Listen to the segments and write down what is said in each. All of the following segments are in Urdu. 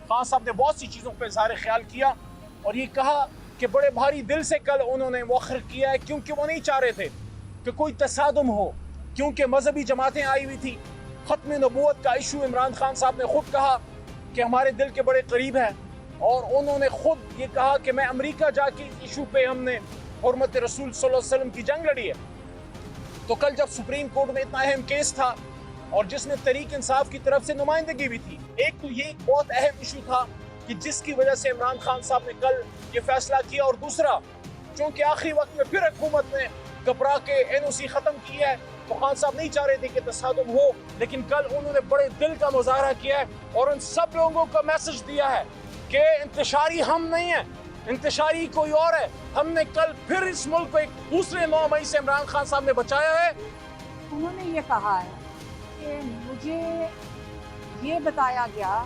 خان صاحب نے بہت سی چیزوں پہ اظہار خیال کیا اور یہ کہا کہ بڑے بھاری دل سے کل انہوں نے مؤخر کیا ہے، کیونکہ وہ نہیں چاہ رہے تھے کہ کوئی تصادم ہو، کیونکہ مذہبی جماعتیں آئی ہوئی تھی۔ ختم نبوت کا ایشو عمران خان صاحب نے خود کہا کہ ہمارے دل کے بڑے قریب ہے، اور انہوں نے خود یہ کہا کہ میں امریکہ جا کے اس ایشو پہ ہم نے حرمت رسول صلی اللہ علیہ وسلم کی جنگ لڑی ہے۔ تو کل جب سپریم کورٹ میں اتنا اہم کیس تھا اور جس میں تحریک انصاف کی طرف سے نمائندگی بھی تھی، ایک تو یہ بہت اہم ایشو تھا کہ جس کی وجہ سے عمران خان صاحب نے کل یہ فیصلہ کیا، اور دوسرا چونکہ آخری وقت میں پھر حکومت نے گھبرا کے NOC ختم کی ہے، تو خان صاحب نہیں چاہ رہے تھے کہ تصادم ہو، لیکن کل انہوں نے بڑے دل کا مظاہرہ کیا ہے اور ان سب لوگوں کو میسج دیا ہے کہ انتشاری ہم نہیں ہیں، انتشاری کوئی اور ہے۔ ہم نے کل پھر اس ملک کو ایک دوسرے 9 مئی سے عمران خان صاحب نے بچایا ہے۔ انہوں نے یہ کہا ہے کہ مجھے یہ بتایا گیا،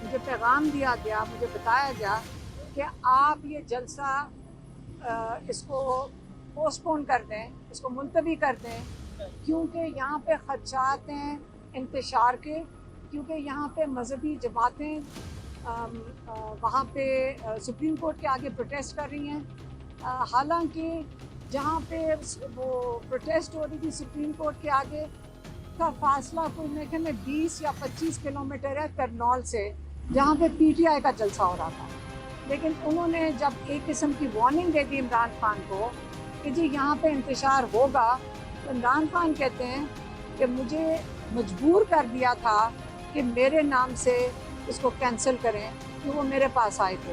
مجھے پیغام دیا گیا، مجھے بتایا گیا کہ آپ یہ جلسہ اس کو پوسٹ پون کر دیں، اس کو ملتوی کر دیں، کیونکہ یہاں پہ خدشات ہیں انتشار کے، کیونکہ یہاں پہ مذہبی جماعتیں وہاں پہ سپریم کورٹ کے آگے پروٹیسٹ کر رہی ہیں۔ حالانکہ جہاں پہ وہ پروٹیسٹ ہو رہی تھی سپریم کورٹ کے آگے کا فاصلہ کوئی میرے خیال میں 20 یا 25 کلومیٹر ہے کرنول سے، جہاں پہ PTI کا جلسہ ہو رہا تھا۔ لیکن انہوں نے جب ایک قسم کی وارننگ دے دی عمران خان کو کہ جی یہاں پہ انتشار ہوگا، تو عمران خان کہتے ہیں کہ مجھے مجبور کر دیا تھا کہ میرے نام سے اس کو کینسل کریں، کہ وہ میرے پاس آئے تھے۔